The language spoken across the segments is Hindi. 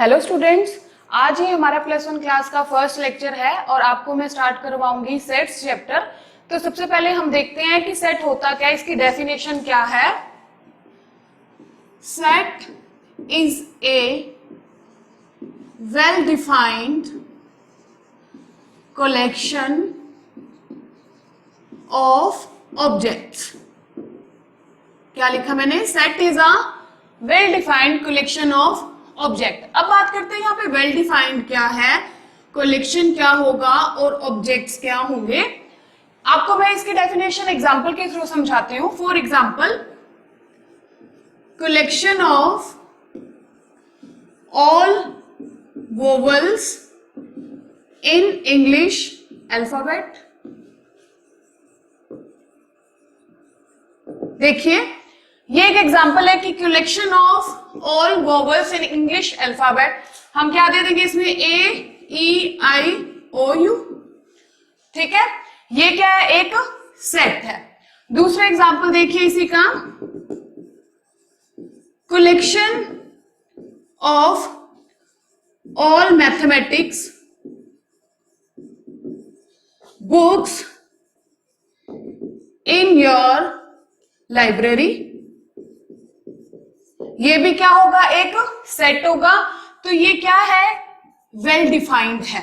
हेलो स्टूडेंट्स, आज ये हमारा +1 क्लास का फर्स्ट लेक्चर है और आपको मैं स्टार्ट करवाऊंगी सेट्स चैप्टर। तो सबसे पहले हम देखते हैं कि सेट होता क्या है, इसकी डेफिनेशन क्या है। Set is a well defined collection of objects। क्या लिखा मैंने? Set is a well defined collection of object. अब बात करते हैं यहाँ पे वेल डिफाइंड क्या है, कलेक्शन क्या होगा और ऑब्जेक्ट्स क्या होंगे। आपको मैं इसकी डेफिनेशन एग्जांपल के थ्रू समझाती हूँ। For example, collection of all vowels in English alphabet. देखिए, ये एक एग्जांपल है कि collection of all vowels in English alphabet. हम क्या दे देंगे इसमें? ए, ई, आई, ओ, यू। ठीक है, ये क्या है? एक सेट है। दूसरा एग्जांपल देखिए इसी का, collection of all mathematics books in your library. ये भी क्या होगा? एक सेट होगा। तो ये क्या है? वेल डिफाइंड है।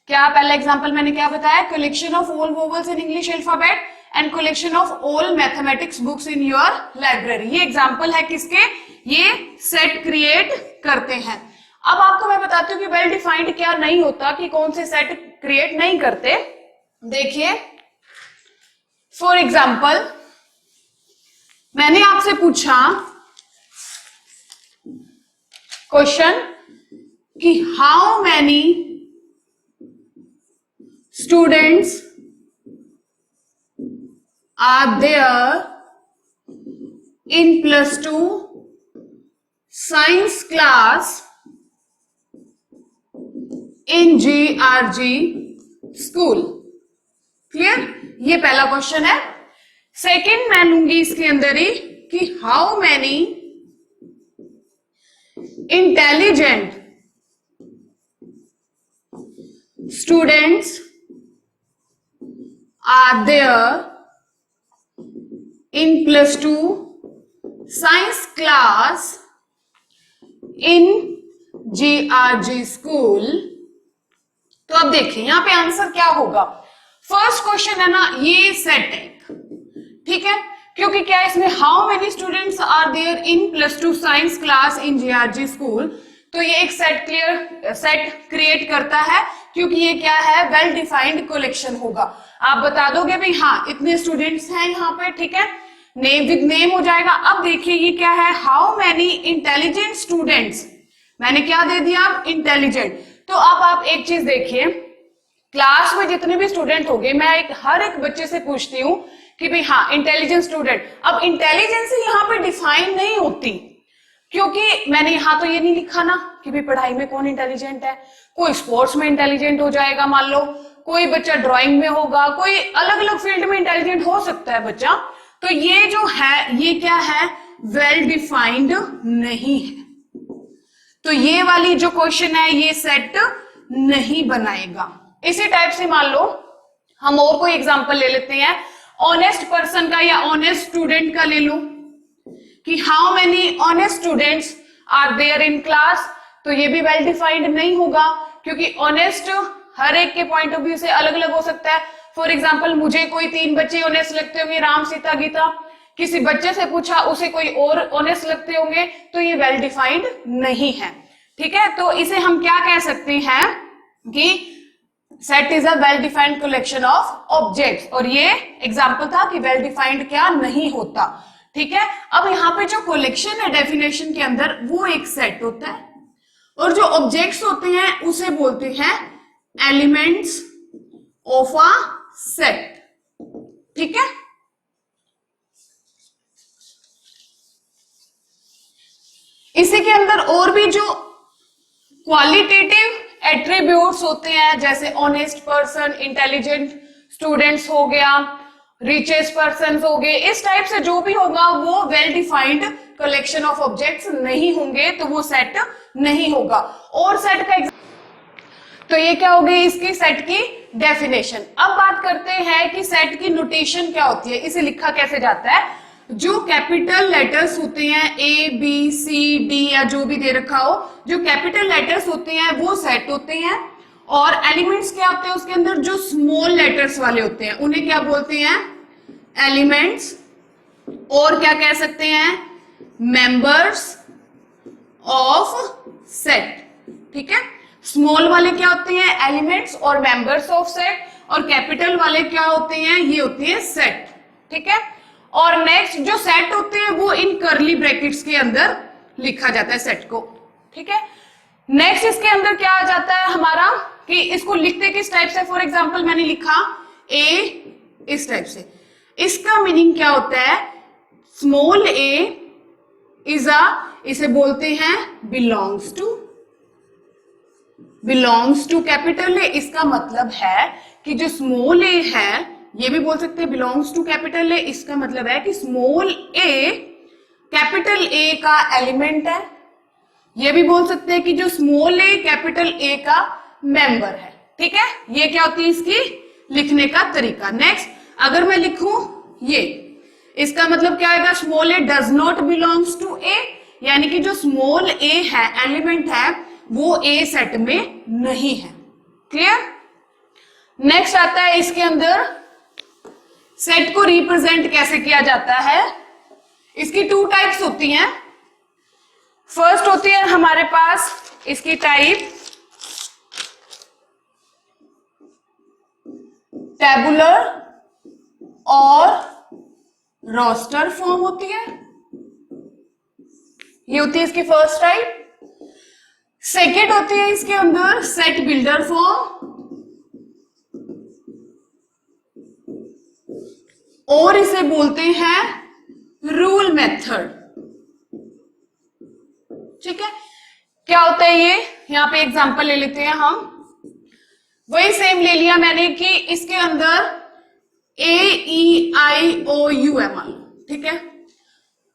क्या पहला एग्जांपल मैंने क्या बताया? Collection of all vowels in English alphabet and collection of all mathematics books in your library. ये एग्जांपल है किसके? ये सेट क्रिएट करते हैं। अब आपको मैं बताती हूँ कि वेल डिफाइंड क्या नहीं होता, कि कौन से सेट क्रिएट नहीं करते। देखिए, फॉर एग्जाम्पल, मैंने आपसे पूछा क्वेश्चन कि how many students are there in +2 science class in GRG school. Clear? ये पहला क्वेश्चन है। सेकंड मैं लूंगी इसके अंदर ही कि how many intelligent students are there in +2 science class in GRG school. तो अब देखिए यहां पे आंसर क्या होगा। फर्स्ट क्वेश्चन है ना, ये सेट है, ठीक है, क्योंकि क्या है इसमें how many students are there in +2 science class in GRG school. तो ये एक सेट क्रिएट करता है, क्योंकि ये क्या है? वेल डिफाइंड कलेक्शन होगा। आप बता दोगे भाई हाँ इतने स्टूडेंट्स हैं यहाँ पे, ठीक है, नेम विद नेम हो जाएगा। अब देखिए ये क्या है? हाउ मेनी इंटेलिजेंट स्टूडेंट्स, मैंने क्या दे दिया? अब इंटेलिजेंट। तो अब आप एक चीज देखिए, क्लास में जितने भी स्टूडेंट होंगे, मैं हर एक बच्चे से पूछती हूँ कि भाई हाँ इंटेलिजेंट स्टूडेंट। अब इंटेलिजेंस यहाँ पे डिफाइन नहीं होती, क्योंकि मैंने यहाँ तो ये नहीं लिखा ना कि भाई पढ़ाई में कौन इंटेलिजेंट है। कोई स्पोर्ट्स में इंटेलिजेंट हो जाएगा, मान लो कोई बच्चा ड्राइंग में होगा, कोई अलग अलग फील्ड में इंटेलिजेंट हो सकता है बच्चा। तो ये जो है ये क्या है? वेल डिफाइंड नहीं है। तो ये वाली जो क्वेश्चन है ये सेट नहीं बनाएगा। इसी टाइप से मान लो हम और कोई एग्जांपल ले लेते हैं, ऑनेस्ट पर्सन का या ऑनेस्ट स्टूडेंट का ले लो कि how many honest students are there in class. तो ये भी वेल डिफाइंड नहीं होगा, क्योंकि ऑनेस्ट हर एक के पॉइंट ऑफ व्यू से अलग अलग हो सकता है। फॉर एग्जाम्पल, मुझे कोई 3 बच्चे ऑनेस्ट लगते होंगे, राम, सीता, गीता। किसी बच्चे से पूछा, उसे कोई और ऑनेस्ट लगते होंगे, तो ये वेल डिफाइंड नहीं है। ठीक है, तो इसे हम क्या कह सकते हैं कि set is a well defined collection of objects. और ये एग्जांपल था कि वेल डिफाइंड क्या नहीं होता। ठीक है, अब यहाँ पे जो कलेक्शन है डेफिनेशन के अंदर, वो एक सेट होता है, और जो ऑब्जेक्ट्स होते हैं उसे बोलते हैं एलिमेंट्स ऑफ अ सेट। ठीक है, इसी के अंदर और भी जो क्वालिटेटिव एट्रीब्यूट्स होते हैं, जैसे ऑनेस्ट पर्सन, इंटेलिजेंट स्टूडेंट्स हो गया, रिचेस्ट पर्सन हो गए, इस टाइप से जो भी होगा वो well defined collection of objects नहीं होंगे, तो वो सेट नहीं होगा। और सेट का तो ये क्या हो गई इसकी सेट की डेफिनेशन। अब बात करते हैं कि सेट की नोटेशन क्या होती है, इसे लिखा कैसे जाता है। जो कैपिटल लेटर्स होते हैं ए बी सी डी या जो भी दे रखा हो, जो कैपिटल लेटर्स होते हैं वो सेट होते हैं, और एलिमेंट्स क्या होते हैं उसके अंदर, जो स्मॉल लेटर्स वाले होते हैं उन्हें क्या बोलते हैं, एलिमेंट्स। और क्या कह सकते हैं, मेंबर्स ऑफ सेट। ठीक है, स्मॉल वाले क्या होते हैं, एलिमेंट्स और मेंबर्स ऑफ सेट, और कैपिटल वाले क्या होते हैं, ये होते हैं सेट। ठीक है, और नेक्स्ट जो सेट होते हैं वो इन कर्ली ब्रैकेट्स के अंदर लिखा जाता है सेट को। ठीक है, नेक्स्ट इसके अंदर क्या आ जाता है हमारा, कि इसको लिखते किस टाइप से, फॉर एग्जांपल मैंने लिखा ए इस टाइप से, इसका मीनिंग क्या होता है, स्मॉल ए इज इसे बोलते हैं बिलोंग्स टू कैपिटल ए। इसका मतलब है कि जो स्मॉल ए है, ये भी बोल सकते हैं बिलोंग्स टू कैपिटल ए, इसका मतलब है कि स्मॉल ए कैपिटल ए का एलिमेंट है। ये भी बोल सकते हैं कि जो स्मॉल ए कैपिटल ए का मेंबर है। ठीक है, ये क्या होती है इसकी लिखने का तरीका। नेक्स्ट अगर मैं लिखूं ये, इसका मतलब क्या आएगा, small a does not belongs to a, यानी कि जो स्मॉल ए है एलिमेंट है वो ए सेट में नहीं है। क्लियर। नेक्स्ट आता है इसके अंदर सेट को रिप्रेजेंट कैसे किया जाता है। इसकी टू टाइप्स होती हैं। फर्स्ट होती है हमारे पास इसकी टाइप टेबुलर और रोस्टर फॉर्म होती है, ये होती है इसकी फर्स्ट टाइप। सेकेंड होती है इसके अंदर सेट बिल्डर फॉर्म, और इसे बोलते हैं रूल मेथड। ठीक है, क्या होता है ये, यहां पे एग्जांपल ले लेते हैं हम। वही सेम ले लिया मैंने कि इसके अंदर AEIOU है मान लो। ठीक है,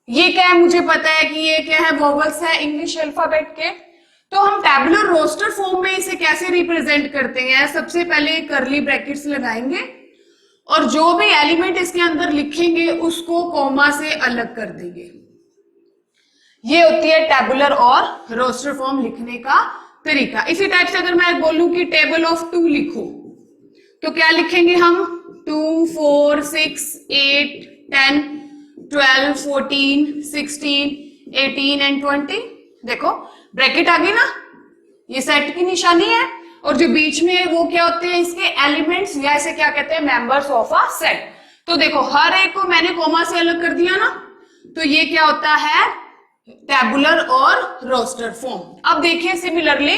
ये क्या है मुझे पता है कि ये क्या है, वोवेल्स है इंग्लिश अल्फाबेट के। तो हम टेबुलर रोस्टर फॉर्म में इसे कैसे रिप्रेजेंट करते हैं, सबसे पहले कर्ली ब्रैकेट्स लगाएंगे और जो भी एलिमेंट इसके अंदर लिखेंगे उसको कॉमा से अलग कर देंगे। ये होती है टेबुलर और रोस्टर फॉर्म लिखने का तरीका। इसी टाइप से अगर मैं बोलूं कि टेबल ऑफ 2 लिखो तो क्या लिखेंगे हम, 2 4 6 8 10 12 14 16 18 एंड 20। देखो ब्रैकेट आ गई ना, ये सेट की निशानी है, और जो बीच में है वो क्या होते हैं इसके एलिमेंट्स, या इसे क्या कहते हैं, मेंबर्स ऑफ अ सेट। तो देखो हर एक को मैंने कॉमा से अलग कर दिया ना, तो ये क्या होता है टेबुलर और रोस्टर फॉर्म। अब देखिए सिमिलरली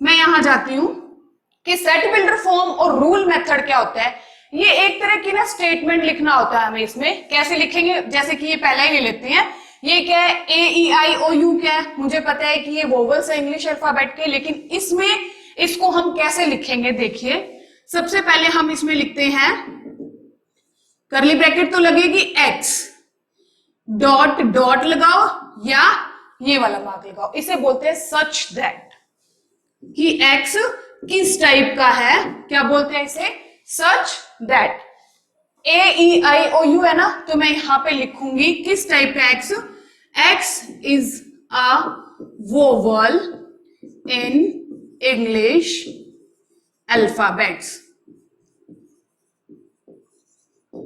मैं यहां जाती हूं कि सेट बिल्डर फॉर्म और रूल मेथड क्या होता है। ये एक तरह की ना स्टेटमेंट लिखना होता है हमें। इसमें कैसे लिखेंगे, जैसे कि ये पहला ही ले लेते हैं, ये क्या है AEIOU क्या है, मुझे पता है कि ये वोवेल्स है इंग्लिश अल्फाबेट के, लेकिन इसमें इसको हम कैसे लिखेंगे। देखिए सबसे पहले हम इसमें लिखते हैं, कर्ली ब्रैकेट तो लगेगी X, डॉट डॉट लगाओ या ये वाला मार्क लगाओ, इसे बोलते हैं सच दैट, कि X किस टाइप का है, क्या बोलते हैं इसे, सच दैट। AEIOU है ना, तो मैं यहां पे लिखूंगी किस टाइप का X is a vowel in English alphabets,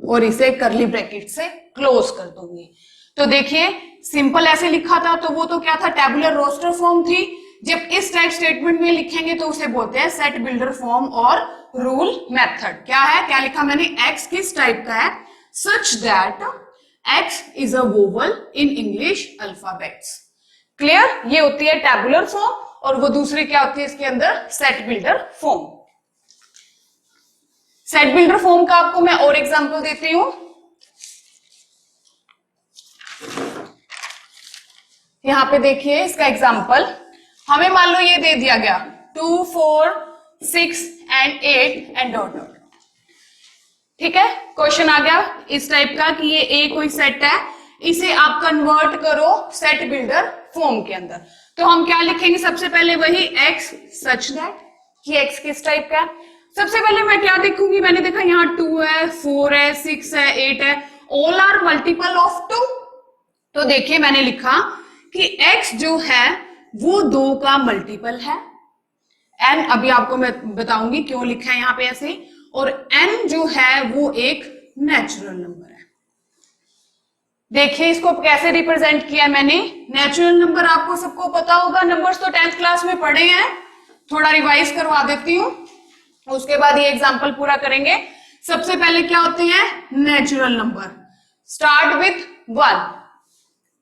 और इसे कर्ली ब्रैकेट से क्लोज कर दूंगी। तो देखिए सिंपल ऐसे लिखा था, तो वो तो क्या था, टेबुलर रोस्टर फॉर्म थी। जब इस टाइप स्टेटमेंट में लिखेंगे तो उसे बोलते हैं सेट बिल्डर फॉर्म और रूल मेथड। क्या है, क्या लिखा मैंने, X किस टाइप का है, such that X is a vowel in English alphabets. Clear. ये होती है टेबुलर फॉर्म, और वो दूसरी क्या होती है इसके अंदर, set builder form. Set builder form का आपको मैं और एग्जांपल देती हूं। यहां पे देखिए इसका एग्जांपल, हमें मान लो ये दे दिया गया 2 4 6 एंड 8 एंड डॉट डॉट। ठीक है, क्वेश्चन आ गया इस टाइप का कि ये ए कोई सेट है, इसे आप कन्वर्ट करो सेट बिल्डर फॉर्म के अंदर। तो हम क्या लिखेंगे, सबसे पहले वही एक्स सच दैट कि एक्स किस टाइप का है। सबसे पहले मैं क्या देखूंगी, मैंने देखा यहाँ 2 है, 4 है, 6 है, 8 है, ऑल आर मल्टीपल ऑफ 2। तो देखिए मैंने लिखा कि x जो है वो 2 का मल्टीपल है, n अभी आपको मैं बताऊंगी क्यों लिखा है यहाँ पे ऐसे, और n जो है वो एक नेचुरल नंबर है। देखिए इसको कैसे रिप्रेजेंट किया मैंने, नेचुरल नंबर आपको सबको पता होगा, नंबर्स तो 10th क्लास में पढ़े हैं, थोड़ा रिवाइज करवा देती हूँ, उसके बाद ये एग्जांपल पूरा करेंगे। सबसे पहले क्या होते हैं natural number, start with 1,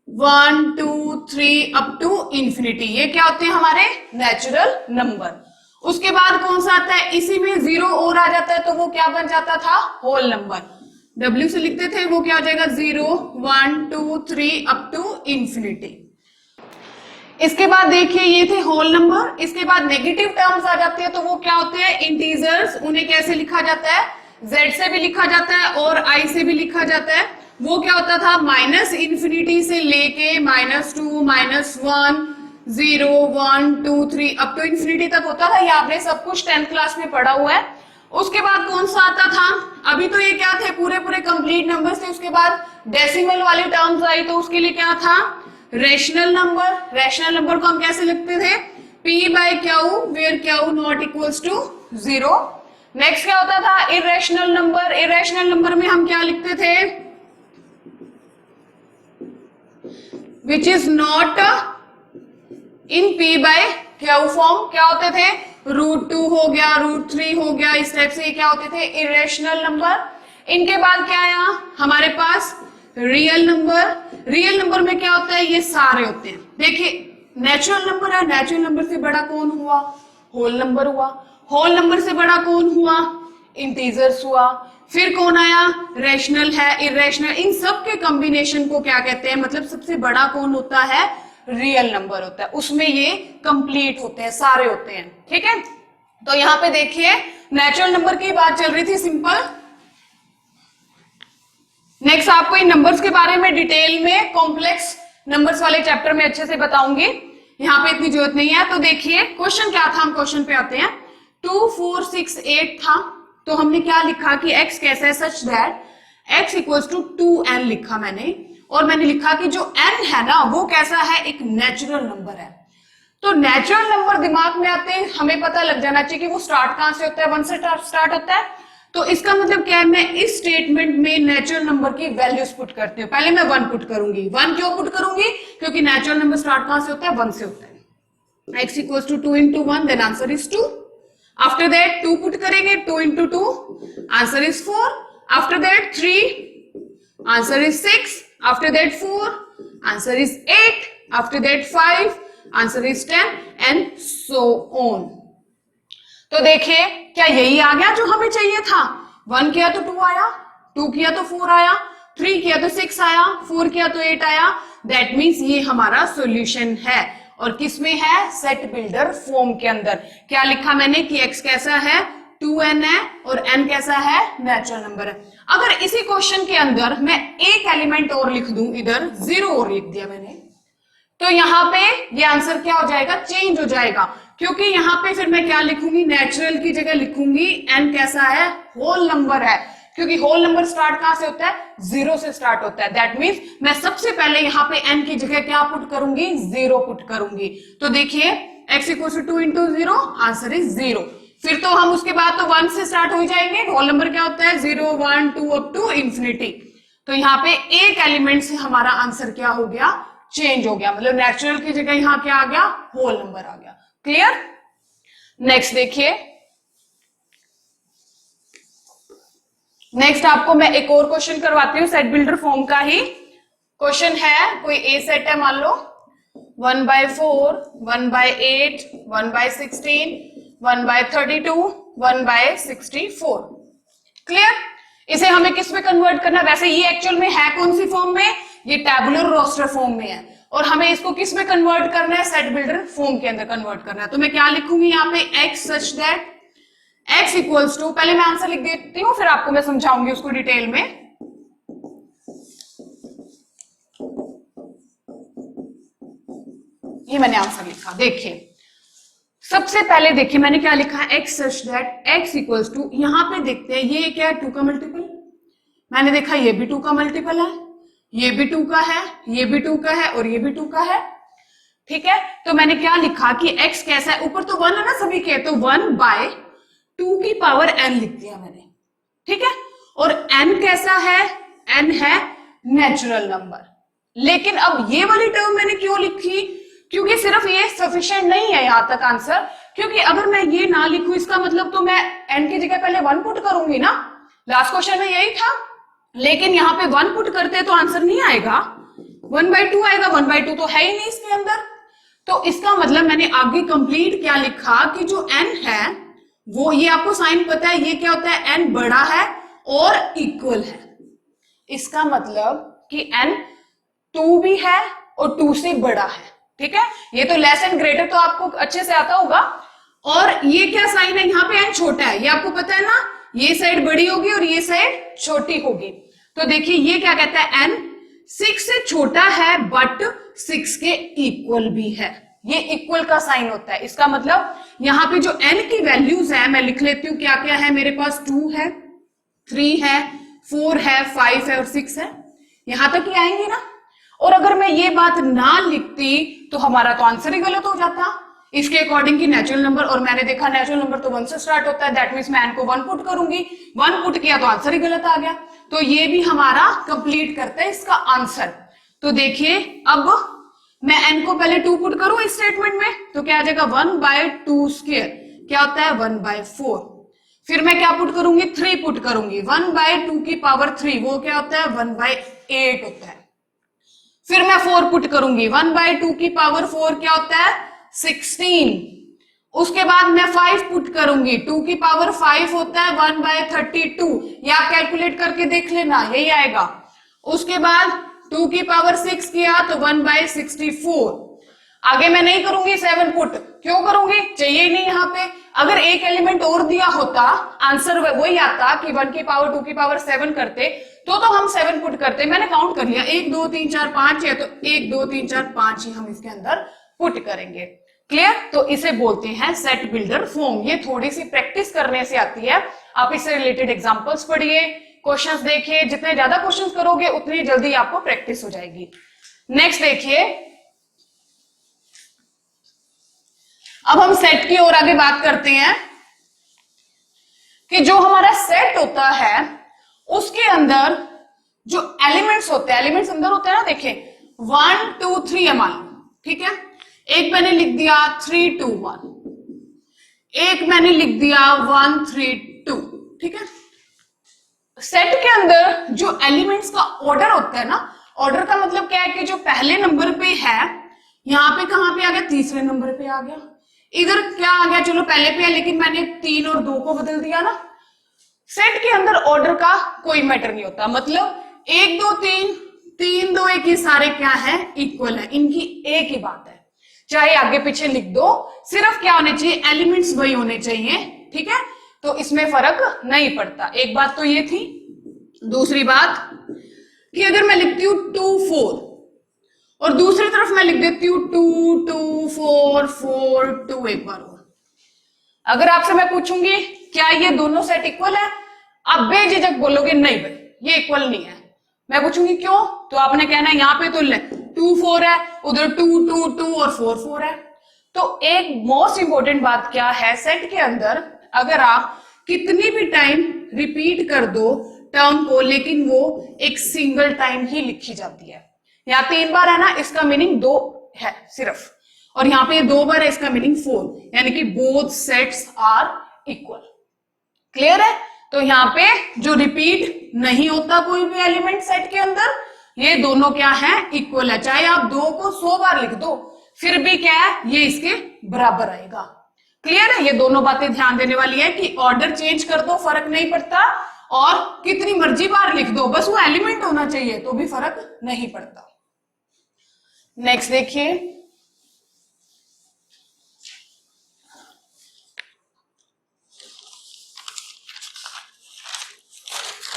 1 2 3 up to infinity, ये क्या होते हैं हमारे नेचुरल नंबर। उसके बाद कौन सा आता है, इसी में 0 और आ जाता है तो वो क्या बन जाता था, होल नंबर। W से लिखते थे वो क्या हो जाएगा 0 1 2 3 अप टू इंफिनिटी। इसके बाद देखिए ये थे होल नंबर। इसके बाद नेगेटिव टर्म्स आ जाते हैं तो वो क्या होते हैं इंटीजर्स, उन्हें कैसे लिखा जाता है, Z से भी लिखा जाता है और I से भी लिखा जाता है। वो क्या होता था माइनस इंफिनिटी से लेके -2 -1 0 1 2 3 अप टू इंफिनिटी तक होता था, ये आपने सब कुछ 10th क्लास में पढ़ा हुआ है। उसके बाद कौन सा आता था, अभी तो ये क्या थे पूरे पूरे कंप्लीट नंबर्स थे, उसके बाद डेसिमल वाली टर्म्स आई तो उसके लिए क्या था रेशनल नंबर। रेशनल नंबर को हम कैसे लिखते थे, p by q where q not equals to 0। Next क्या होता था इरेशनल नंबर, इरेशनल नंबर में हम क्या लिखते थे, which is not in p by q form, क्या होते थे √2 हो गया, √3 हो गया, इस टाइप से क्या होते थे इरेशनल नंबर। इनके बाद क्या आया हमारे पास रियल नंबर। रियल नंबर में क्या होता है ये सारे होते हैं, देखिए नेचुरल नंबर है, नेचुरल नंबर से बड़ा कौन हुआ, होल नंबर हुआ, होल नंबर से बड़ा कौन हुआ, इंटीजर्स हुआ, फिर कौन आया रेशनल है, इरेशनल, इन सब के कॉम्बिनेशन को क्या कहते हैं, मतलब सबसे बड़ा कौन होता है रियल नंबर होता है, उसमें ये कंप्लीट होते हैं, सारे होते हैं। ठीक है, तो यहां पे देखिए नेचुरल नंबर की बात चल रही थी सिंपल। नेक्स्ट आपको इन नंबर्स के बारे में डिटेल में कॉम्प्लेक्स नंबर्स वाले चैप्टर में अच्छे से बताऊंगी, यहाँ पे इतनी जरूरत नहीं है। तो देखिए क्वेश्चन क्या था, हम क्वेश्चन पे आते हैं। 2 4 6 8 था, तो हमने क्या लिखा कि x कैसा है, such that x equals to 2n लिखा मैंने, और मैंने लिखा कि जो n है ना वो कैसा है, एक नेचुरल नंबर है। तो नेचुरल नंबर दिमाग में आते हैं हमें पता लग जाना चाहिए कि वो स्टार्ट कहां से होता है, 1 से स्टार्ट होता है। तो इसका मतलब क्या है, मैं इस स्टेटमेंट में नेचुरल नंबर की वैल्यूज पुट करती हूँ। पहले मैं 1 पुट करूंगी, 1 क्यों पुट करूंगी, क्योंकि नेचुरल नंबर स्टार्ट कहां से होता है, 1 से होता है। x equals to 2 into 1, then answer is 2। After that 2 put करेंगे, 2 into 2, answer is 4। After that 3, answer is 6। After that 4, answer is 8। After that 5, answer is 10 and so on. तो देखिए क्या यही आ गया जो हमें चाहिए था, 1 किया तो 2 आया, 2 किया तो 4 आया, 3 किया तो 6 आया, 4 किया तो 8 आया। दैट मीन्स ये हमारा सॉल्यूशन है, और किसमें है, सेट बिल्डर फॉर्म के अंदर। क्या लिखा मैंने कि x कैसा है 2n है और n कैसा है नेचुरल नंबर है। अगर इसी क्वेश्चन के अंदर मैं एक एलिमेंट और लिख दूं, इधर 0 और लिख दिया मैंने, तो यहाँ पे ये आंसर क्या हो जाएगा, चेंज हो जाएगा, क्योंकि यहाँ पे फिर मैं क्या लिखूंगी, नेचुरल की जगह लिखूंगी n कैसा है, होल नंबर है, क्योंकि होल नंबर स्टार्ट कहां से होता है, 0 से स्टार्ट होता है। दैट मीन्स मैं सबसे पहले यहाँ पे n की जगह क्या पुट करूंगी, 0 पुट करूंगी। तो देखिए x equal to 2 into 0, answer is 0। फिर तो हम उसके बाद तो 1 से स्टार्ट हो जाएंगे, होल नंबर क्या होता है 0 1 2 अप टू इंफिनिटी। तो यहाँ पे एक एलिमेंट से हमारा आंसर क्या हो गया, चेंज हो गया, मतलब नेचुरल की जगह यहाँ क्या आ गया, होल नंबर आ गया। क्लियर। नेक्स्ट देखिए, नेक्स्ट आपको मैं एक और क्वेश्चन करवाती हूँ सेट बिल्डर फॉर्म का ही। क्वेश्चन है कोई ए सेट है, मान लो 1/4 1/8 1/16 1/32 1/64। क्लियर। इसे हमें किस में कन्वर्ट करना, वैसे ये एक्चुअल में है कौन सी फॉर्म में, ये टैबुलर रोस्टर फॉर्म में है, और हमें इसको किस में कन्वर्ट करना है, सेट बिल्डर फॉर्म के अंदर कन्वर्ट करना है। तो मैं क्या लिखूंगी यहाँ पे, x such that x equals to, पहले मैं आंसर लिख देती हूं फिर आपको मैं समझाऊंगी उसको डिटेल में। ये मैंने आंसर लिखा, देखिए सबसे पहले देखिए मैंने क्या लिखा है, x such that x equals to, यहां पे देखते हैं ये क्या है, 2 का मल्टीपल, मैंने देखा ये भी 2 का मल्टीपल है, ये भी 2 का है, ये भी 2 का है और ये भी 2 का है। ठीक है, तो मैंने क्या लिखा कि x कैसा है, ऊपर तो 1 है ना सभी के, तो 1/2 की पावर n लिख दिया मैंने। ठीक है, और n कैसा है, n है नेचुरल नंबर। लेकिन अब ये वाली टर्म मैंने क्यों लिखी, क्योंकि सिर्फ ये सफिशिएंट नहीं है यहां तक आंसर, क्योंकि अगर मैं ये ना लिखूं इसका मतलब तो मैं n की जगह पहले 1 पुट करूंगी ना, लास्ट क्वेश्चन में यही था। लेकिन यहाँ पे 1 पुट करते तो आंसर नहीं आएगा, 1/2 आएगा, 1/2 तो है ही नहीं इसके अंदर। तो इसका मतलब मैंने आगे कंप्लीट क्या लिखा कि जो n है वो, ये आपको साइन पता है, ये क्या होता है, n बड़ा है और इक्वल है। इसका मतलब कि n 2 भी है और 2 से बड़ा है। ठीक है, ये तो लेस एंड ग्रेटर तो आपको अच्छे से आता होगा। और ये क्या साइन है, यहाँ पे n छोटा है, ये आपको पता है ना, ये साइड बड़ी होगी और ये साइड छोटी होगी। तो देखिए ये क्या कहता है, n 6 से छोटा है बट 6 के इक्वल भी है, ये इक्वल का साइन होता है। इसका मतलब यहाँ पे जो n की वैल्यूज है मैं लिख लेती हूँ, क्या क्या है मेरे पास, 2 है, 3 है, 4 है, 5 है और 6 है, यहां तक ही आएंगे ना। और अगर मैं ये बात ना लिखती तो हमारा तो आंसर ही गलत हो जाता इसके अकॉर्डिंग की नेचुरल नंबर, और मैंने देखा नेचुरल नंबर तो 1 से स्टार्ट होता है, दैट मींस मैं n को 1 पुट करूंगी, 1 पुट किया तो आंसर ही गलत आ गया। तो ये भी हमारा कंप्लीट करता है इसका आंसर। तो देखिए अब मैं n को पहले 2 पुट करूं इस स्टेटमेंट में, तो क्या आ जाएगा, 1/2 स्क्वायर क्या होता है, 1/4। फिर मैं क्या पुट करूंगी, 3 पुट करूंगी, 1/2 की पावर 3 वो क्या होता है, 1/8 होता है। फिर मैं 4 पुट करूंगी, 1/2 की पावर 4 क्या होता है, 16। उसके बाद मैं 5 पुट करूंगी, 2 की पावर 5 होता है 1/32, ये आप कैलकुलेट करके देख लेना, यही आएगा। उसके बाद 2 की पावर 6 किया तो 1/64। आगे मैं नहीं करूंगी 7 पुट, क्यों करूंगी, चाहिए नहीं यहाँ पे। अगर एक एलिमेंट और दिया होता आंसर वही आता कि 1 की पावर 2 की पावर 7 करते तो हम 7 पुट करते। मैंने काउंट कर लिया, 1 2 3 4 5 है, तो 1 2 3 4 5 ही हम इसके अंदर पुट करेंगे। क्लियर, तो इसे बोलते हैं सेट बिल्डर फॉर्म। ये थोड़ी सी प्रैक्टिस करने से आती है, आप इससे रिलेटेड एग्जांपल्स पढ़िए, क्वेश्चंस देखिए, जितने ज्यादा क्वेश्चंस करोगे उतनी जल्दी आपको प्रैक्टिस हो जाएगी। नेक्स्ट देखिए, अब हम सेट की ओर आगे बात करते हैं कि जो हमारा सेट होता है उसके अंदर जो एलिमेंट्स होते हैं, एलिमेंट्स अंदर होते हैं ना, देखिए 1 2 3 है मान लो, ठीक है, एक मैंने लिख दिया 3 2 1, एक मैंने लिख दिया 1 3 2, ठीक है। सेट के अंदर जो एलिमेंट्स का ऑर्डर होता है ना, ऑर्डर का मतलब क्या है कि जो पहले नंबर पे है, यहां पे कहां पे आ गया, तीसरे नंबर पे आ गया। इधर क्या आ गया, चलो पहले पे है लेकिन मैंने 3 और 2 को बदल दिया ना। सेट के अंदर ऑर्डर का कोई मैटर नहीं होता, मतलब 1 2 3 3 2 1 ये सारे क्या है, इक्वल है, इनकी एक ही बात है, चाहे आगे पीछे लिख दो, सिर्फ क्या होने चाहिए, एलिमेंट्स वही होने चाहिए, ठीक है। तो इसमें फर्क नहीं पड़ता, एक बात तो ये थी। दूसरी बात कि अगर मैं लिखती हूं 2 4 और दूसरी तरफ मैं लिख देती हूं 2 2 4 4 2 एक बार और, अगर आपसे मैं पूछूंगी क्या ये दोनों सेट इक्वल है, आप बेझिझक बोलोगे नहीं भाई ये इक्वल नहीं है। मैं पूछूंगी क्यों, तो आपने कहना है यहाँ पे तो 2 4 है, उधर 2 2 2 और 4 4 है। तो एक मोस्ट इंपॉर्टेंट बात क्या है, सेट के अंदर अगर आप कितनी भी टाइम रिपीट कर दो टर्म को, लेकिन वो एक सिंगल टाइम ही लिखी जाती है। यहाँ 3 बार है ना, इसका मीनिंग 2 है सिर्फ, और यहाँ पे 2 बार है, इसका मीनिंग 4, यानी कि both sets are equal. Clear है, तो यहाँ पे जो रिपीट नहीं होता कोई भी एलिमेंट सेट के अंदर, ये दोनों क्या है, इक्वल है। चाहे आप 2 को 100 बार लिख दो फिर भी क्या है, ये इसके बराबर आएगा। क्लियर है, ये दोनों बातें ध्यान देने वाली है कि ऑर्डर चेंज कर दो फर्क नहीं पड़ता, और कितनी मर्जी बार लिख दो, बस वो एलिमेंट होना चाहिए तो भी फर्क नहीं पड़ता। नेक्स्ट देखिए,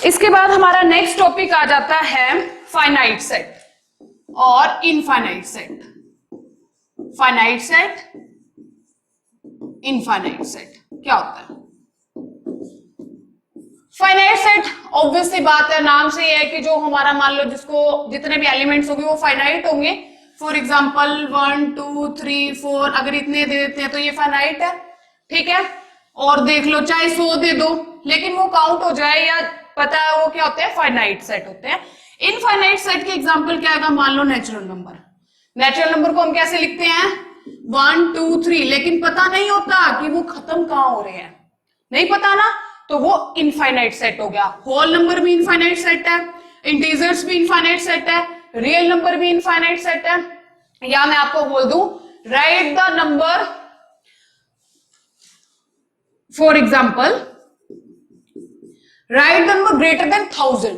इसके बाद हमारा नेक्स्ट टॉपिक आ जाता है फाइनाइट सेट और infinite set. Finite set, infinite set क्या होता है? फाइनाइट सेट ऑब्वियसली बात है, नाम से ये है कि जो हमारा मान लो जिसको जितने भी एलिमेंट्स होंगे वो फाइनाइट होंगे। फॉर एग्जांपल 1 2 3 4 अगर इतने दे देते हैं तो ये फाइनाइट है, ठीक है। और देख लो चाहे 100 दे दो लेकिन वो काउंट हो जाए या पता है वो क्या होते हैं, फाइनाइट सेट होते हैं। इनफाइनाइट सेट के एग्जांपल क्या आएगा? मान लो नेचुरल नंबर। नेचुरल नंबर को हम कैसे लिखते हैं? 1 2 3, लेकिन पता नहीं होता कि वो खत्म कहां हो रहे हैं, नहीं पता ना, तो वो इनफाइनाइट सेट हो गया। होल नंबर भी इनफाइनाइट सेट है, इंटीजर्स भी इनफाइनाइट सेट है, रियल नंबर भी इनफाइनाइट सेट है। या मैं आपको बोल दूं right the number, for example right the number greater than 1000,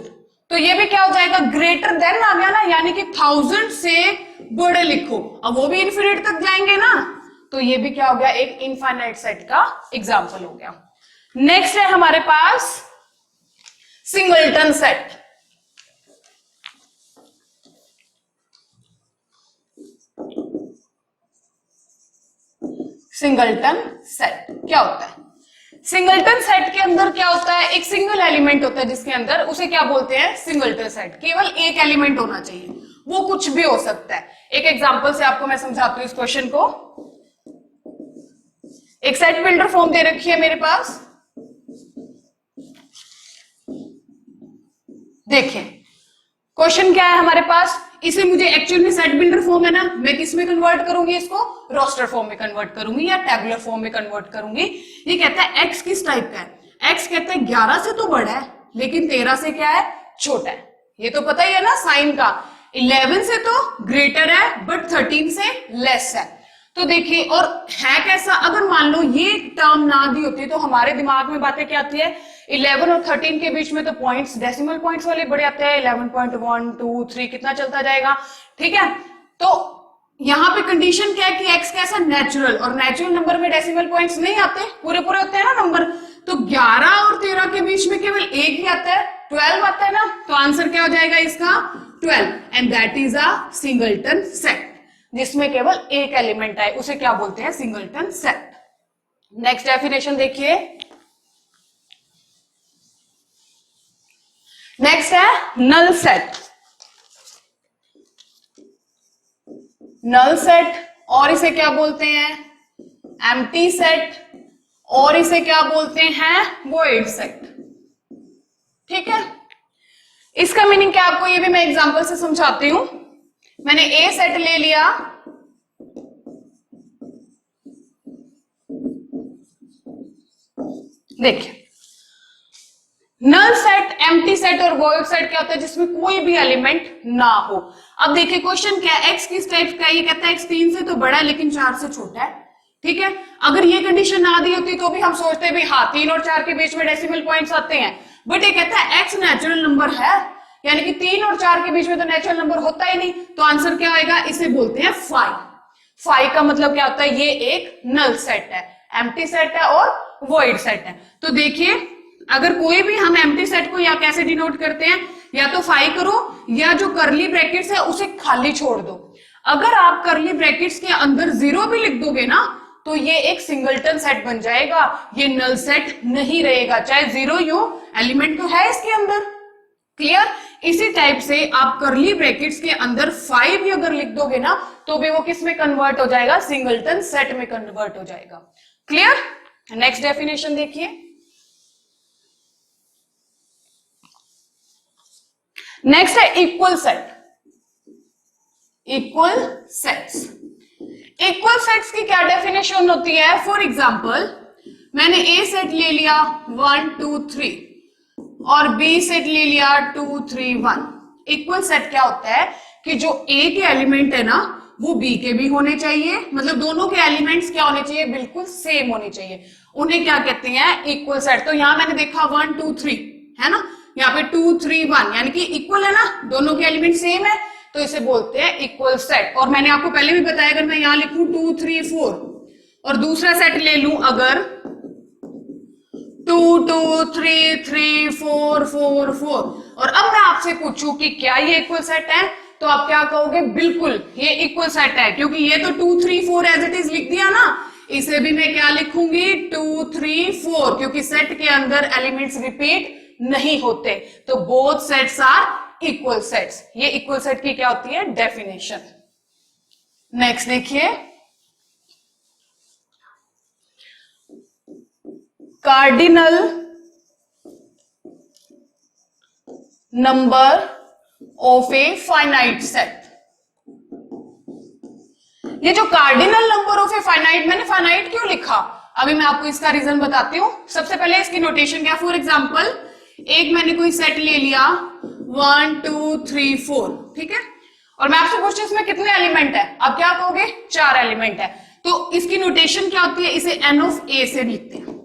तो ये भी क्या हो जाएगा? ग्रेटर देन आ गया ना, यानी कि 1000 से बड़े लिखो, अब वो भी इन्फिनिटी तक जाएंगे ना, तो ये भी क्या हो गया? एक इनफाइनाइट सेट का एग्जाम्पल हो गया। नेक्स्ट है हमारे पास सिंगलटन सेट। सिंगलटन सेट क्या होता है? सिंगलटन सेट के अंदर क्या होता है? एक सिंगल एलिमेंट होता है जिसके अंदर, उसे क्या बोलते हैं? Singleton set. केवल एक एलिमेंट होना चाहिए, वो कुछ भी हो सकता है। एक एग्जांपल से आपको मैं समझाती हूँ इस क्वेश्चन को। एक सेट बिल्डर फॉर्म दे रखी है मेरे पास, देखिए क्वेश्चन क्या है हमारे पास, इसे मुझे एक्चुअल में सेट बिल्डर फॉर्म है ना, मैं किस में कन्वर्ट करूंगी? इसको रोस्टर फॉर्म में कन्वर्ट करूंगी या टेबुलर फॉर्म में कन्वर्ट करूंगी। ये कहता है एक्स किस टाइप का है? एक्स कहते हैं 11 से तो बड़ा है लेकिन 13 से क्या है? छोटा है। ये तो पता ही है ना साइन का। 11 से तो ग्रेटर है बट 13 से लेस है। तो देखिए, और है कैसा? अगर मान लो ये टर्म ना दी होती तो हमारे दिमाग में बातें क्या आती है? 11 और 13 के बीच में तो पॉइंट्स, डेसिमल पॉइंट्स वाले बड़े आते हैं। 11.1 2 3 कितना चलता जाएगा, ठीक है। तो यहाँ पे कंडीशन क्या है कि x कैसा? नेचुरल, और नेचुरल नंबर में डेसिमल पॉइंट्स नहीं आते, पूरे पूरे होते हैं ना नंबर। तो 11 और 13 के बीच में केवल एक ही आता है, 12 आता है ना, तो आंसर क्या हो जाएगा इसका? 12, and that is a singleton set, जिसमें केवल एक एलिमेंट आए, उसे क्या बोलते हैं? Singleton set. नेक्स्ट डेफिनेशन देखिए, नेक्स्ट है नल सेट। नल सेट, और इसे क्या बोलते हैं? एम्प्टी सेट, और इसे क्या बोलते हैं? वॉइड सेट, ठीक है। इसका मीनिंग क्या आपको ये भी मैं एग्जांपल से समझाती हूं। मैंने ए सेट ले लिया, देखिए नल सेट, एम्प्टी सेट और वॉइड सेट क्या होता है? जिसमें कोई भी एलिमेंट ना हो। अब देखिए क्वेश्चन क्या है, एक्स किस टाइप का है? ये कहता है एक्स 3 से तो बड़ा है लेकिन 4 से छोटा है, ठीक है। अगर ये कंडीशन ना दी होती तो भी हम सोचते हैं भाई हाँ 3 और 4 के बीच में डेसिमल पॉइंट्स आते हैं, बट ये कहता है एक्स नेचुरल नंबर है, यानी कि 3 और 4 के बीच में तो नेचुरल नंबर होता ही नहीं, तो आंसर क्या आएगा? इसे बोलते हैं फाई। फाई का मतलब क्या होता है? ये एक नल सेट है, एम्प्टी सेट है और वॉइड सेट है। तो देखिए अगर कोई भी हम एम्प्टी सेट को या कैसे डिनोट करते हैं, या तो फाई करो या जो करली ब्रैकेट्स है उसे खाली छोड़ दो। अगर आप करली ब्रैकेट्स के अंदर 0 भी लिख दोगे ना तो ये एक सिंगलटन सेट बन जाएगा, ये नल सेट नहीं रहेगा, चाहे 0 ही हो, एलिमेंट तो है इसके अंदर। क्लियर? इसी टाइप से आप करली ब्रैकेट्स के अंदर 5 भी अगर लिख दोगे ना तो भी वो किस में कन्वर्ट हो जाएगा? सिंगलटन सेट में कन्वर्ट हो जाएगा। क्लियर? नेक्स्ट डेफिनेशन देखिए, नेक्स्ट है equal set. Equal sets, equal sets की क्या डेफिनेशन होती है? फॉर एग्जांपल मैंने ए सेट ले लिया 1 2 3 और बी सेट ले लिया 2 3 1। इक्वल सेट क्या होता है कि जो ए के एलिमेंट है ना वो बी के भी होने चाहिए, मतलब दोनों के एलिमेंट्स क्या होने चाहिए? बिल्कुल सेम होने चाहिए, उन्हें क्या कहते हैं? Equal set. तो यहां मैंने देखा 1 2 3 है ना, यहाँ पे 2 3 1 यानी कि इक्वल है ना, दोनों के एलिमेंट सेम है, तो इसे बोलते हैं इक्वल सेट। और मैंने आपको पहले भी बताया अगर मैं यहां लिखूं 2 3 4 और दूसरा सेट ले लूं अगर 2 2 3 3 4 4 4। और अब मैं आपसे पूछूं कि क्या ये इक्वल सेट है, तो आप क्या कहोगे, बिल्कुल ये इक्वल सेट है, क्योंकि ये तो 2 3 4 एज इट इज लिख दिया ना, इसे भी मैं क्या लिखूंगी 2 3 4, क्योंकि सेट के अंदर एलिमेंट्स रिपीट नहीं होते, तो both sets are equal sets. ये इक्वल सेट की क्या होती है, डेफिनेशन। नेक्स्ट देखिए, cardinal number of a finite set. ये जो cardinal number of a finite, मैंने फाइनाइट क्यों लिखा, अभी मैं आपको इसका रीजन बताती हूं। सबसे पहले इसकी नोटेशन क्या, फॉर एग्जांपल एक मैंने कोई सेट ले लिया 1 2 3 4, ठीक है, और मैं आपसे पूछती हूं इसमें कितने एलिमेंट है, आप क्या कहोगे 4 एलिमेंट है, तो इसकी नोटेशन क्या होती है, इसे n ऑफ a से लिखते हैं,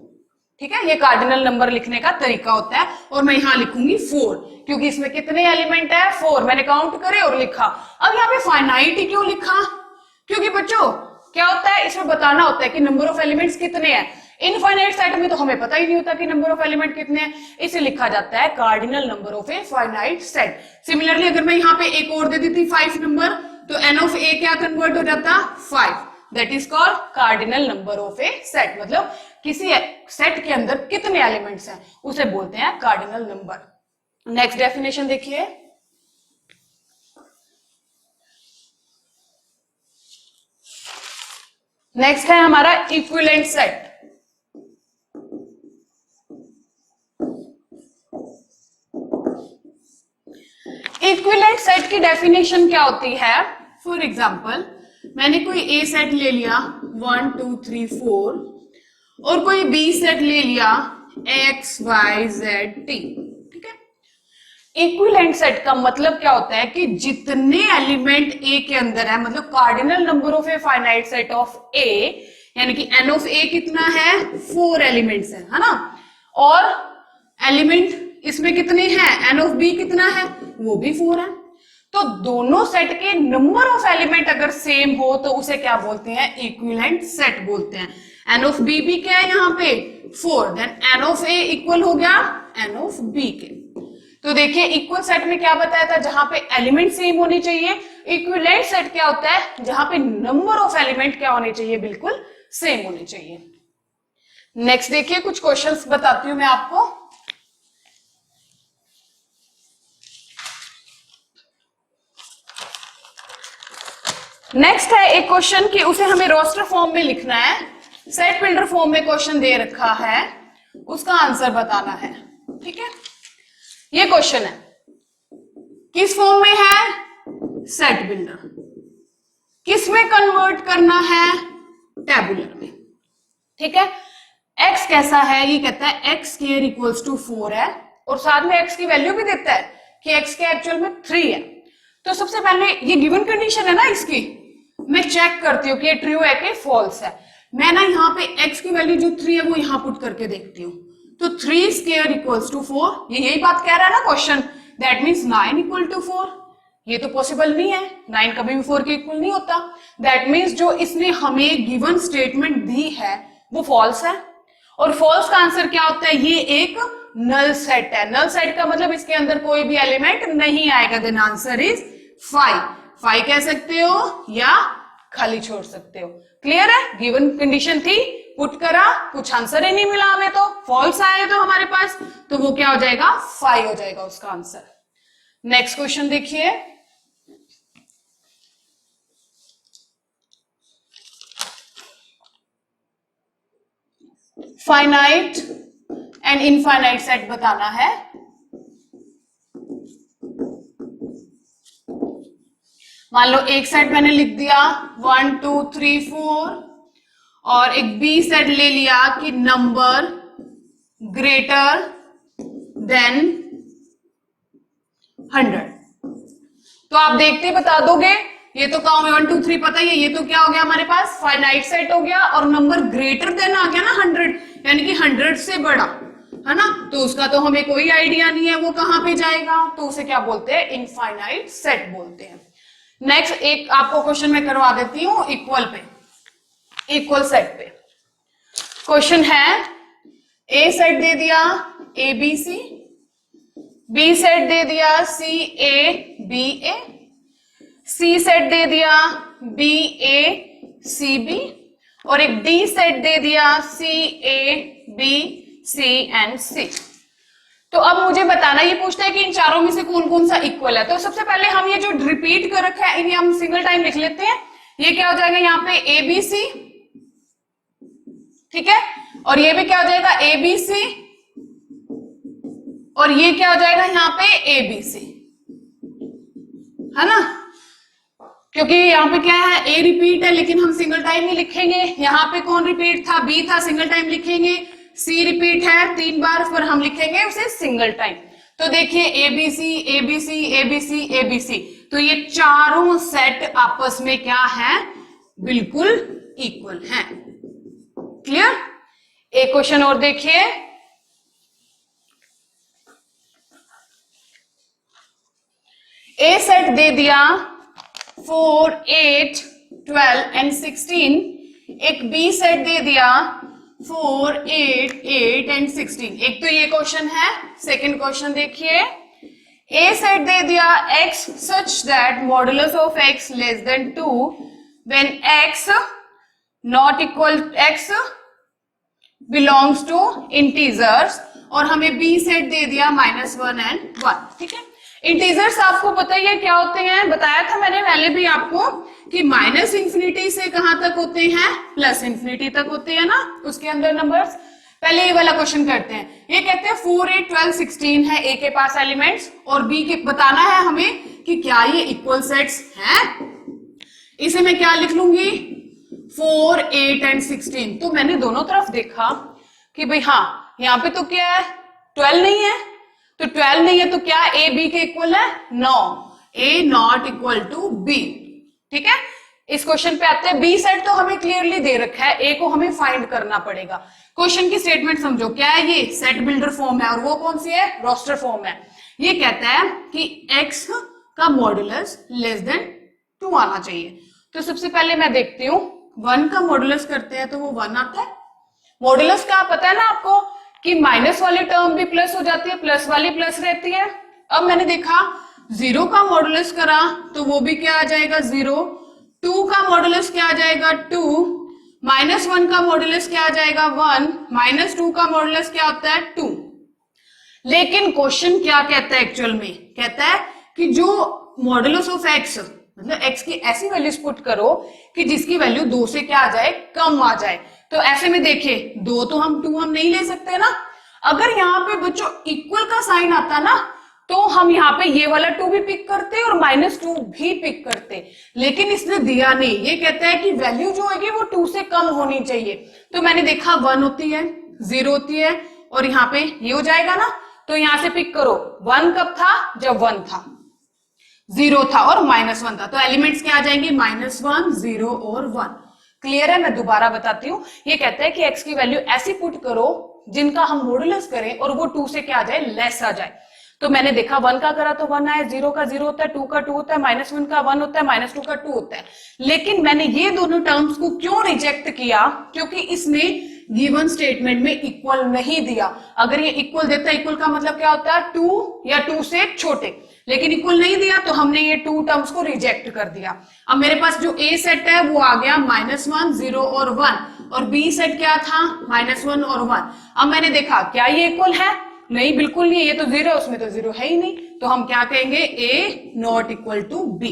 ठीक है, ये कार्डिनल नंबर लिखने का तरीका होता है। और मैं यहां लिखूंगी 4, क्योंकि इसमें कितने एलिमेंट है 4, मैंने काउंट करे और लिखा। अब यहाँ पे फाइनाइट ही क्यों लिखा, क्योंकि बच्चों क्या होता है, इसमें बताना होता है कि नंबर ऑफ एलिमेंट्स कितने हैं। इनफाइनाइट सेट में तो हमें पता ही नहीं होता कि नंबर ऑफ एलिमेंट कितने हैं, इसे लिखा जाता है cardinal number of a finite set. Similarly अगर मैं यहाँ पे एक और दे देती 5 नंबर, तो n ऑफ a क्या कन्वर्ट हो जाता 5, that is called cardinal number of A set. मतलब किसी सेट के अंदर कितने एलिमेंट्स हैं उसे बोलते हैं कार्डिनल नंबर। नेक्स्ट डेफिनेशन देखिए, नेक्स्ट है हमारा इक्विवेलेंट सेट। इक्विवेलेंट सेट की डेफिनेशन क्या होती है, फॉर एग्जांपल मैंने कोई ए सेट ले लिया 1 2 3 4 और कोई बी सेट ले लिया x y z t, ठीक है। इक्विवेलेंट सेट का मतलब क्या होता है कि जितने एलिमेंट ए के अंदर है, मतलब cardinal number of a finite set of a, यानी कि n ऑफ ए कितना है 4 एलिमेंट्स है ना, और एलिमेंट इसमें कितने हैं, n ऑफ बी कितना है, वो भी 4 है, तो दोनों सेट के नंबर ऑफ एलिमेंट अगर सेम हो तो उसे क्या बोलते हैं, इक्विवेलेंट सेट बोलते हैं। n ऑफ बी भी क्या है यहाँ पे 4, then n of a equal हो गया n ऑफ बी के। तो देखिए इक्वल सेट में क्या बताया था, जहां पे एलिमेंट सेम होने चाहिए। इक्विवेलेंट सेट क्या होता है, जहां पे नंबर ऑफ एलिमेंट क्या होने चाहिए, बिल्कुल सेम होने चाहिए। नेक्स्ट देखिए, कुछ क्वेश्चंस बताती हूं मैं आपको। नेक्स्ट है एक क्वेश्चन कि उसे हमें रोस्टर फॉर्म में लिखना है, सेट बिल्डर फॉर्म में क्वेश्चन दे रखा है, उसका आंसर बताना है, ठीक है। ये क्वेश्चन है, किस फॉर्म में है, सेट बिल्डर, किस में कन्वर्ट करना है, टेबुलर में, ठीक है। x कैसा है, ये कहता है x स्क्वायर इक्वल्स टू 4 है, और साथ में x की वैल्यू भी देता है कि x के एक्चुअल में 3 है। तो सबसे पहले ये गिवन कंडीशन है ना, इसकी मैं चेक करती हूँ कि ये ट्रू है कि फॉल्स है। मैं ना यहाँ पे x की वैल्यू जो 3 है वो यहाँ पुट करके देखती हूँ, तो 3 स्क्वायर इक्वल्स टू 4, ये यही बात कह रहा है ना question, that means 9 equal to 4। ये तो पॉसिबल नहीं है, 9 कभी भी 4 के इक्वल नहीं होता। दैट मीन्स जो इसने हमें गिवन स्टेटमेंट दी है वो फॉल्स है, और फॉल्स का आंसर क्या होता है, ये एक नल सेट है। नल सेट का मतलब इसके अंदर कोई भी एलिमेंट नहीं आएगा, देन आंसर इज 5 कह सकते हो या खाली छोड़ सकते हो। क्लियर है, गिवन कंडीशन थी, पुट करा, कुछ आंसर ही नहीं मिला हमें, तो फॉल्स आए तो हमारे पास, तो वो क्या हो जाएगा 5 हो जाएगा उसका आंसर। नेक्स्ट क्वेश्चन देखिए, फाइनाइट एंड इनफाइनाइट सेट बताना है। मान लो एक सेट मैंने लिख दिया 1 2 3 4 और एक बी सेट ले लिया कि नंबर ग्रेटर देन 100। तो आप देखते ही बता दोगे, ये तो क्या 1 2 3 पता ही है, ये तो क्या हो गया हमारे पास फाइनाइट सेट हो गया, और नंबर ग्रेटर देन आ गया ना 100, यानी कि 100 से बड़ा है ना, तो उसका तो हमें कोई आइडिया नहीं है वो कहां पे जाएगा, तो उसे क्या बोलते हैं, इनफाइनाइट सेट बोलते हैं। नेक्स्ट एक आपको क्वेश्चन मैं करवा देती हूं इक्वल पे, इक्वल सेट पे। क्वेश्चन है ए सेट दे दिया A B C, B set दे दिया C A B A, C set दे दिया बी ए सी बी, और एक डी सेट दे दिया C A B C and सी। तो अब मुझे बताना, ये पूछता है कि इन चारों में से कौन कौन सा इक्वल है। तो सबसे पहले हम ये जो रिपीट कर रखा है इन्हें हम सिंगल टाइम लिख लेते हैं। ये क्या हो जाएगा यहाँ पे ए बी सी, ठीक है, और ये भी क्या हो जाएगा ए बी सी, और ये क्या हो जाएगा यहाँ पे ए बी सी, है ना, क्योंकि यहाँ पे क्या है ए रिपीट है लेकिन हम सिंगल टाइम ही लिखेंगे। यहाँ पे कौन रिपीट था, बी था, सिंगल टाइम लिखेंगे। सी रिपीट है 3 बार, पर हम लिखेंगे उसे सिंगल टाइम। तो देखिए A B C A B C A B C A B C, तो ये चारों सेट आपस में क्या है, बिल्कुल इक्वल है। क्लियर। एक क्वेश्चन और देखिए, ए सेट दे दिया 4 8 12 एंड 16, एक बी सेट दे दिया 4 8 8 एंड 16। एक तो ये क्वेश्चन है। सेकंड क्वेश्चन देखिए, ए सेट दे दिया x such that modulus of x less than 2 when x not equal x belongs to integers, और हमें b सेट दे दिया -1 and 1। ठीक है, इंटीजर्स आपको पता ही है क्या होते हैं, बताया था मैंने पहले भी आपको कि -इंफिनिटी से कहां तक होते हैं, +इंफिनिटी तक होते हैं ना उसके अंदर नंबर्स। पहले ये वाला क्वेश्चन करते हैं। ये कहते हैं 4 8 12 16 है ए के पास एलिमेंट्स, और बी के बताना है हमें कि क्या ये इक्वल सेट्स हैं। इसे मैं क्या लिख लूंगी, 4 8 एंड 16। तो मैंने दोनों तरफ देखा कि भाई हाँ, यहाँ पे तो क्या है 12 नहीं है, तो 12 नहीं है तो क्या ए बी के इक्वल है, no, A not equal to B. ठीक है, इस क्वेश्चन पे आते हैं। बी सेट तो हमें क्लियरली दे रखा है, ए को हमें फाइंड करना पड़ेगा। क्वेश्चन की स्टेटमेंट समझो, क्या है ये, सेट बिल्डर फॉर्म है, और वो कौन सी है, रोस्टर फॉर्म है। ये कहता है कि x का मॉडुलस लेस देन 2 आना चाहिए। तो सबसे पहले मैं देखती हूँ 1 का मॉडुलस करते हैं तो वो 1 आता है। मॉडुलस का पता है ना आपको कि माइनस वाली टर्म भी प्लस हो जाती है, प्लस वाली प्लस रहती है। अब मैंने देखा 0 का मॉडुलस करा तो वो भी क्या आ जाएगा 0, 2 का मॉडुलस क्या आ जाएगा 2, -1 का मॉडुलस क्या आ जाएगा 1, -2 का मॉडुलस क्या होता है 2। लेकिन क्वेश्चन क्या कहता है एक्चुअल में, कहता है कि जो मॉडुलस ऑफ x, मतलब x की ऐसी वैल्यूज पुट करो कि जिसकी वैल्यू 2 से क्या आ जाए, कम आ जाए। तो ऐसे में देखिए 2 तो हम 2 हम नहीं ले सकते ना। अगर यहाँ पे बच्चों इक्वल का साइन आता ना तो हम यहाँ पे ये वाला 2 भी पिक करते और -2 भी पिक करते, लेकिन इसने दिया नहीं। ये कहता है कि वैल्यू जो होगी वो 2 से कम होनी चाहिए। तो मैंने देखा 1 होती है, 0 होती है, और यहाँ पे ये हो जाएगा ना, तो यहां से पिक करो। 1 कब था, जब 1 था, 0 था और -1 था। तो एलिमेंट्स क्या आ जाएंगे, -1 0 और 1। क्लियर है। मैं दोबारा बताती हूँ। ये कहता है कि x की वैल्यू ऐसी पुट करो जिनका हम मॉडुलस करें और वो 2 से क्या आ जाए, लेस आ जाए। तो मैंने देखा 1 का करा तो 1 आया, 0 का 0 होता है, 2 का 2 होता है, -1 का 1 होता है, -2 का 2 होता है। लेकिन मैंने ये दोनों टर्म्स को क्यों रिजेक्ट किया, क्योंकि इसने गिवन स्टेटमेंट में इक्वल नहीं दिया। अगर ये इक्वल देता, इक्वल का मतलब क्या होता है 2 या 2 से छोटे, लेकिन इक्वल नहीं दिया तो हमने ये 2 टर्म्स को रिजेक्ट कर दिया। अब मेरे पास जो ए सेट है वो आ गया -1 0 और 1, और बी सेट क्या था, -1 और 1। अब मैंने देखा क्या ये इक्वल है, नहीं बिल्कुल नहीं, ये तो 0 है, उसमें तो 0 है ही नहीं। तो हम क्या कहेंगे, A not equal to B.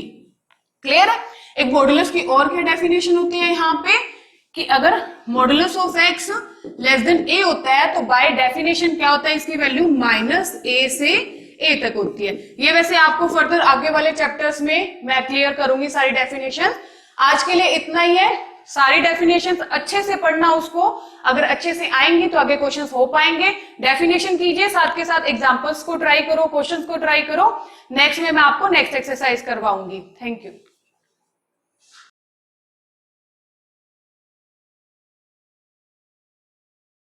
Clear है। एक मॉडुलस की और क्या डेफिनेशन होती है यहाँ पे, कि अगर modulus of x less than a होता है तो बाय डेफिनेशन क्या होता है, इसकी वैल्यू -a से a तक होती है। ये वैसे आपको फर्दर आगे वाले चैप्टर्स में मैं क्लियर करूंगी सारी डेफिनेशन। आज के लिए इतना ही है। सारी डेफिनेशंस अच्छे से पढ़ना उसको, अगर अच्छे से आएंगी तो आगे क्वेश्चंस हो पाएंगे। डेफिनेशन कीजिए, साथ के साथ एग्जांपल्स को ट्राई करो, क्वेश्चंस को ट्राई करो। नेक्स्ट में मैं आपको नेक्स्ट एक्सरसाइज करवाऊंगी। Thank you.